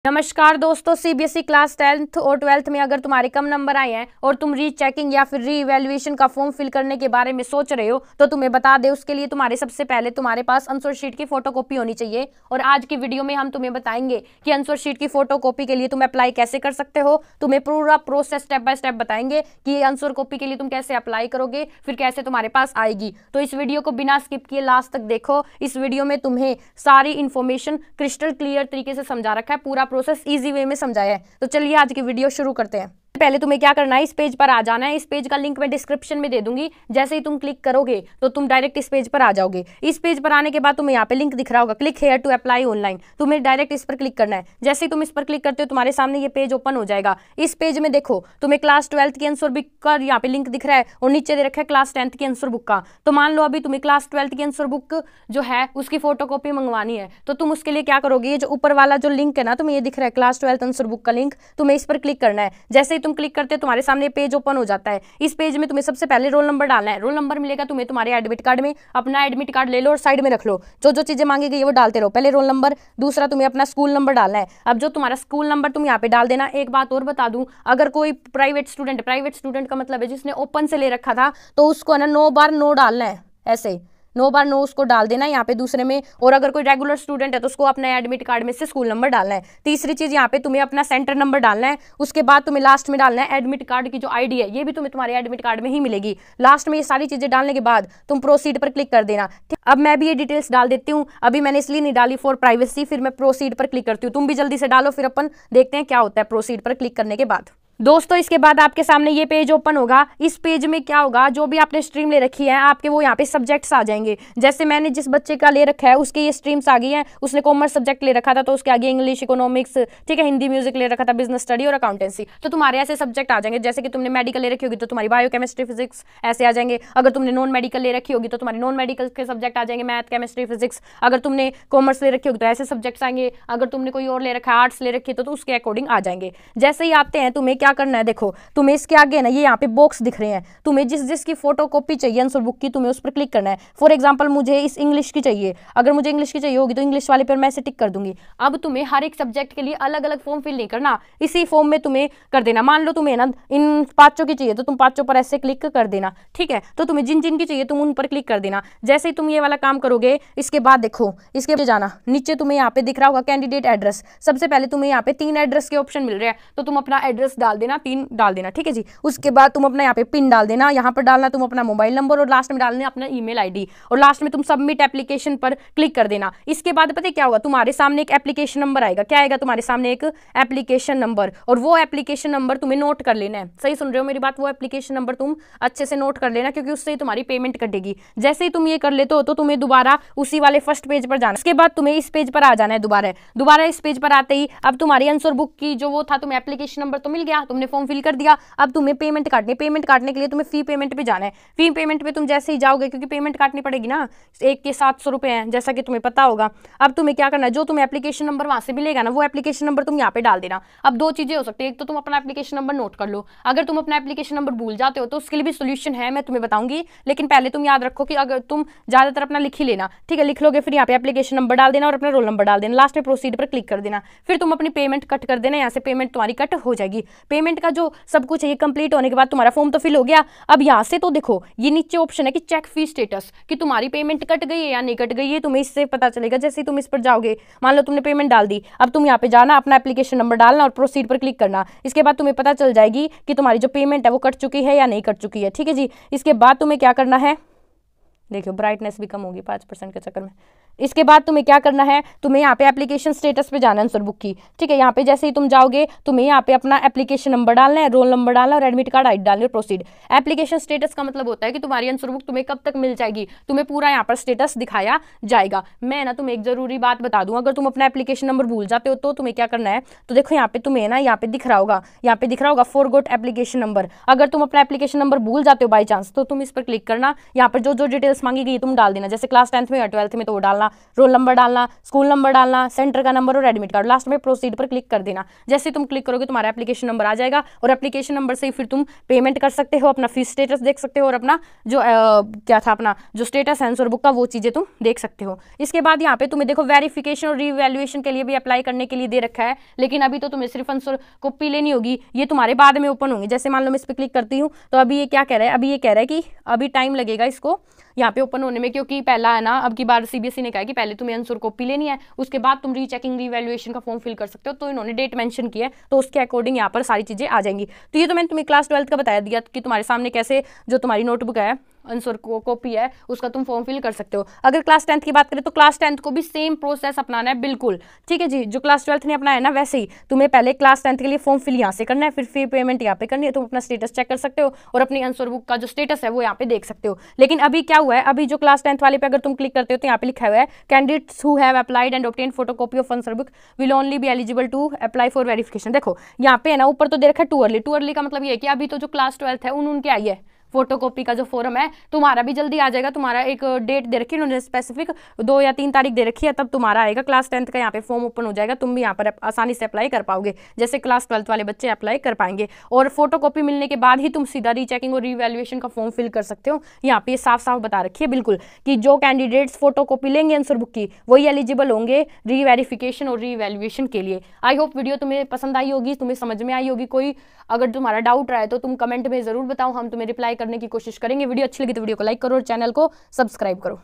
नमस्कार दोस्तों, CBSE class 10th और 12th में अगर तुम्हारे कम नंबर आए हैं और तुम रीचेकिंग या फिर री इवैल्यूएशन का फॉर्म फिल करने के बारे में सोच रहे हो तो तुम्हें बता दे, उसके लिए तुम्हारे सबसे पहले तुम्हारे पास आंसर शीट की फोटोकॉपी होनी चाहिए। और आज की वीडियो में हम तुम्हें बताएंगे कि आंसर शीट की फोटोकॉपी के लिए तुम अप्लाई कैसे कर सकते हो। तुम्हें पूरा प्रोसेस स्टेप बाय स्टेप बताएंगे कि ये आंसर कॉपी के लिए तुम कैसे अप्लाई करोगे, फिर कैसे तुम्हारे पास आएगी। तो इस वीडियो को बिना स्किप किए लास्ट तक देखो। इस वीडियो में तुम्हें सारी इन्फॉर्मेशन क्रिस्टल क्लियर तरीके से समझा रखा है, पूरा प्रोसेस इजी वे में समझाया है। तो चलिए आज की वीडियो शुरू करते हैं। पहले तुम्हें क्या करना है, इस पेज पर आ जाना है। इस पेज का लिंक मैं डिस्क्रिप्शन में दे दूंगी। जैसे ही तुम क्लिक करोगे तो तुम डायरेक्ट इस पेज पर आ जाओगे। इस पेज पर आने के बाद तुम्हें यहाँ पे लिंक दिख रहा होगा, click here to apply online. तुम्हें डायरेक्ट इस पर क्लिक करना है। जैसे ही तुम इस पर क्लिक करते हो तुम्हारे सामने ये पेज ओपन हो जाएगा। इस पेज में देखो तुम्हें क्लास 12th की आंसर बुक का यहाँ पे लिंक दिख रहा है और नीचे दे रखा है क्लास 10th की आंसर बुक का। तो मान लो अभी तुम्हें क्लास 12th की आंसर बुक जो है उसकी फोटोकॉपी मंगवानी है, तो तुम उसके लिए क्या करोगे, ये जो ऊपर वाला जो लिंक है ना, तुम्हें ये दिख रहा है क्लास 12th आंसर बुक का लिंक, तुम्हें इस पर क्लिक करना है। जैसे ही तुम क्लिक करते हो तुम्हारे सामने पेज ओपन हो जाता है। इस पेज में तुम्हें सबसे पहले रोल नंबर डालना है। रोल नंबर मिलेगा तुम्हें तुम्हारे एडमिट कार्ड में। अपना एडमिट कार्ड ले लो और साइड में रख लो। जो जो चीजें मांगी गई वो डालते रहो। पहले रोल नंबर, दूसरा तुम्हें अपना स्कूल नंबर डालना है। अब जो तुम्हारा स्कूल नंबर तुम यहाँ पे डाल देना। एक बात और बता दूं, अगर कोई प्राइवेट स्टूडेंट का मतलब है जिसने ओपन से ले रखा था, तो उसको ना 9 बार नो डालना है। ऐसे 9 बार नो उसको डाल देना यहाँ पे दूसरे में। और अगर कोई रेगुलर स्टूडेंट है तो उसको अपना एडमिट कार्ड में से स्कूल नंबर डालना है। तीसरी चीज यहाँ पे तुम्हें अपना सेंटर नंबर डालना है। उसके बाद तुम्हें लास्ट में डालना है एडमिट कार्ड की जो आईडी है, ये भी तुम्हें तुम्हारे एडमिट कार्ड में ही मिलेगी। लास्ट में ये सारी चीजें डालने के बाद तुम प्रोसीड पर क्लिक कर देना। अब मैं भी ये डिटेल्स डाल देती हूँ। अभी मैंने इसलिए नहीं डाली फॉर प्राइवेसी, फिर मैं प्रोसीड पर क्लिक करती हूँ। तुम भी जल्दी से डालो, फिर अपन देखते हैं क्या होता है प्रोसीड पर क्लिक करने के बाद। दोस्तों इसके बाद आपके सामने ये पेज ओपन होगा। इस पेज में क्या होगा, जो भी आपने स्ट्रीम ले रखी है आपके वो यहाँ पे सब्जेक्ट्स आ जाएंगे। जैसे मैंने जिस बच्चे का ले रखा है उसके ये स्ट्रीम्स आ गई हैं। उसने कॉमर्स सब्जेक्ट ले रखा था तो उसके आगे इंग्लिश, इकोनॉमिक्स, ठीक है, हिंदी, म्यूजिक ले रखा था, बिजनेस स्टडी और अकाउंटेंसी। तो तुम्हारे ऐसे सब्जेक्ट आ जाएंगे। जैसे कि तुमने मेडिकल ले रखी होगी तो तुम्हारी बायो, केमिस्ट्री, फिजिक्स ऐसे आ जाएंगे। अगर तुमने नॉन मेडिकल ले रखी होगी तो तुम्हारी नॉन मेडिकल के सब्जेक्ट आ जाएंगे, मैथ, केमिस्ट्री, फिजिक्स। अगर तुमने कॉमर्स ले रखी होगी तो ऐसे सब्जेक्ट्स आएंगे। अगर तुमने कोई और ले रखा है, आर्ट्स ले रखी है तो उसके अकॉर्डिंग आ जाएंगे। जैसे ही आते हैं तुम्हें क्या करना है, देखो तुम्हें इसके आगे ना ये यहाँ पे बॉक्स दिख रहे हैं। तुम्हें जिस जिसकी फोटो कॉपी चाहिए आंसर बुक की, तुम्हें उस पर क्लिक करना है। फॉर एग्जांपल मुझे इस इंग्लिश की चाहिए। अगर मुझे इंग्लिश की चाहिए होगी तो इंग्लिश वाले पर मैं ऐसे टिक कर दूंगी। अब तुम्हें हर एक सब्जेक्ट के लिए अलग अलग फॉर्म फिल नहीं करना, इसी फॉर्म में तुम्हें कर देना। मान लो तुम्हें ना इन 5 की चाहिए तो तुम 5 पर ऐसे क्लिक कर देना, ठीक है। तो तुम्हें जिन जिन की चाहिए तुम उन पर क्लिक कर देना। जैसे ही तुम ये वाला काम करोगे इसके बाद देखो इसके जाना नीचे तुम्हें यहाँ पे दिख रहा होगा कैंडिडेट एड्रेस। सबसे पहले तुम्हें यहाँ पे 3 एड्रेस के ऑप्शन मिल रहे हैं, तो तुम अपना एड्रेस डाल देना, 3 डाल देना, ठीक है जी। उसके बाद तुम अपना यहाँ पे पिन डाल देना। यहाँ पर डालना तुम अपना मोबाइल नंबर और लास्ट में डालना अपना ईमेल आईडी और लास्ट में तुम सबमिट एप्लीकेशन पर क्लिक कर देना। इसके बाद पता है क्या होगा, तुम्हारे सामने एक एप्लीकेशन नंबर आएगा। क्या आएगा तुम्हारे सामने, एक एप्लीकेशन नंबर। और वो एप्लीकेशन नंबर तुम्हें नोट कर लेना है। सही सुन रहे हो मेरी बात, वो एप्लीकेशन नंबर तुम अच्छे से नोट कर लेना, क्योंकि उससे ही तुम्हारी पेमेंट कटेगी। जैसे ही तुम ये कर लेते हो तो तुम्हें दोबारा उसी वाले फर्स्ट पेज पर जाना। इसके बाद तुम्हें इस पेज पर आ जाना है। दोबारा इस पेज पर आते ही अब तुम्हारी आंसर बुक की जो वो था, तुम्हें एप्लीकेशन नंबर तो मिल गया, तुमने फॉर्म फिल कर दिया। अब तुम्हें पेमेंट काटनी। पेमेंट काटने के लिए तुम्हें फी पेमेंट पे जाना है। फी पेमेंट पे तुम जैसे ही जाओगे, क्योंकि पेमेंट काटनी पड़ेगी ना, एक के 700 रुपए हैं जैसा कि तुम्हें पता होगा। अब तुम्हें क्या करना है, जो तुम्हें एप्लीकेशन नंबर वहां से मिलेगा ना, वो एप्लीकेशन नंबर तुम यहाँ पे डाल देना। अब 2 चीजें हो सकती है, एक तो तुम अपना एप्लीकेशन नंबर नोट कर लो। अगर तुम अपना एप्लीकेशन नंबर भूल जाते हो तो उसके लिए भी सोल्यूशन है, मैं तुम्हें बताऊंगी। लेकिन पहले तुम याद रखो कि अगर तुम ज्यादातर अपना लिख ही लेना, ठीक है। लिख लोगे, फिर यहाँ पे एप्लीकेशन नंबर डाल देना और अपना रोल नंबर डाल देना। लास्ट में प्रोसीड पर क्लिक कर देना। फिर तुम अपनी पेमेंट कट कर देना। यहाँ से पेमेंट तुम्हारी कट हो जाएगी। पेमेंट का जो सब कुछ है ये कंप्लीट होने के बाद तुम्हारा फॉर्म तो फिल हो गया। अब यहाँ से तो देखो ये नीचे ऑप्शन है कि चेक फी स्टेटस, कि तुम्हारी पेमेंट कट गई है या नहीं कट गई है, तुम्हें इससे पता चलेगा। जैसे ही तुम इस पर जाओगे, मान लो तुमने पेमेंट डाल दी, अब तुम यहाँ पे जाना, अपना एप्लीकेशन नंबर डालना और प्रोसीड पर क्लिक करना। इसके बाद तुम्हें पता चल जाएगी कि तुम्हारी जो पेमेंट है वो कट चुकी है या नहीं कट चुकी है, ठीक है जी। इसके बाद तुम्हें क्या करना है, देखियो ब्राइटनेस भी कम होगी 5% के चक्कर में। इसके बाद तुम्हें क्या करना है, तुम्हें यहाँ पे एप्लीकेशन स्टेटस पे जाना है आंसर बुक की, ठीक है। यहाँ पे जैसे ही तुम जाओगे तुम्हें यहाँ पे अपना एप्लीकेशन नंबर डालना है, रोल नंबर डालना और एडमिट कार्ड आईडी डालनी है, प्रोसीड। एप्लीकेशन स्टेटस का मतलब होता है कि तुम्हारी आंसर बुक तुम्हें कब तक मिल जाएगी, तुम्हें पूरा यहाँ पर स्टेटस दिखाया जाएगा। मैं ना तुम्हें एक जरूरी बात बता दूं, अगर तुम अपना एप्लीकेशन नंबर भूल जाते हो तो तुम्हें क्या करना है, तो देखो यहाँ पे तुम्हें ना यहाँ पे दिख रहा होगा फॉरगॉट एप्लीकेशन नंबर। अगर तुम अपना एप्लीकेशन नंबर भूल जाते हो बाई चांस, तो तुम इस पर क्लिक करना। यहाँ पर जो जो डिटेल्स मांगी गई तुम डाल देना। जैसे क्लास 10th में या 12th में तो वो डालना, रोल नंबर डालना, स्कूल नंबर डालना, सेंटर का नंबर और एडमिट कार्ड। लास्ट में प्रोसीड पर क्लिक कर देना। जैसे तुम क्लिक करोगे तुम्हारा एप्लीकेशन नंबर आ जाएगा और एप्लीकेशन नंबर से ही फिर तुम पेमेंट कर सकते हो, अपना फीस स्टेटस देख सकते हो और अपना जो क्या था अपना जो स्टेटस है आंसर बुक का वो चीज़ें तुम देख सकते हो। इसके बाद यहाँ पे तुम्हें देखो वेरिफिकेशन और रीवैल्यूएशन के लिए भी अप्लाई करने के लिए दे रखा है, लेकिन अभी तो तुम्हें सिर्फ आंसर कॉपी लेनी होगी, ये तुम्हारे बाद में ओपन होंगे। जैसे मान लो मैं इस पर क्लिक करती हूँ तो अभी ये क्या कह रहा है, अभी ये कह रहा है कि अभी टाइम लगेगा इसको यहाँ पे ओपन होने में, क्योंकि पहला है ना, अब की बार सीबीएसई ने कहा कि पहले तुम्हें आंसर कॉपी लेनी है, उसके बाद तुम रीचेकिंग रीवैल्यूएशन का फॉर्म फिल कर सकते हो। तो इन्होंने डेट मेंशन की है, तो उसके अकॉर्डिंग यहाँ पर सारी चीजें आ जाएंगी। तो ये तो मैंने तुम्हें क्लास 12th का बताया दिया कि तुम्हारे सामने कैसे जो तुम्हारी नोटबुक है आंसर कॉपी है उसका तुम फॉर्म फिल कर सकते हो। अगर क्लास 10th की बात करें तो क्लास 10th को भी सेम प्रोसेस अपनाना है बिल्कुल, ठीक है जी। जो क्लास 12th ने अपनाया है ना वैसे ही तुम्हें पहले क्लास 10th के लिए फॉर्म फिल यहाँ से करना है, फिर फी पेमेंट यहाँ पे करनी है, तुम अपना स्टेटस चेक कर सकते हो और अपनी आंसर बुक का जो स्टेटस है वो यहाँ पे देख सकते हो। लेकिन अभी क्या हुआ है, अभी जो क्लास 10th वाले पे अगर तुम क्लिक करते हो तो यहाँ पे लिखा हुआ है candidates who have applied and obtain photocopy of answer book will only be eligible to apply for verification. देखो यहाँ पे है ना ऊपर तो दे रखा है टू अर्ली, टू अर्ली का मतलब ये है कि अभी तो जो क्लास 12th है उनके आई है फोटोकॉपी का जो फॉर्म है, तुम्हारा भी जल्दी आ जाएगा। तुम्हारा एक डेट दे रखी है उन्होंने स्पेसिफिक 2 या 3 तारीख दे रखी है, तब तुम्हारा आएगा क्लास 10th का यहाँ पे फॉर्म ओपन हो जाएगा, तुम भी यहाँ पर आसानी से अप्लाई कर पाओगे जैसे क्लास 12th वाले बच्चे अप्लाई कर पाएंगे। और फोटोकॉपी मिलने के बाद ही तुम सीधा रीचेकिंग और रीवैल्यूएशन का फॉर्म फिल कर सकते हो। यहाँ पे साफ साफ बता रखी है बिल्कुल कि जो कैंडिडेट्स फोटोकॉपी लेंगे आंसर बुक की वही एलिजिबल होंगे रीवेरिफिकेशन और रीवैल्यूएशन के लिए। आई होप वीडियो तुम्हें पसंद आई होगी, तुम्हें समझ में आई होगी। कोई अगर तुम्हारा डाउट रहा है तो तुम कमेंट में जरूर बताओ, हम तुम्हें रिप्लाई करने की कोशिश करेंगे। वीडियो अच्छी लगी तो वीडियो को लाइक करो और चैनल को सब्सक्राइब करो।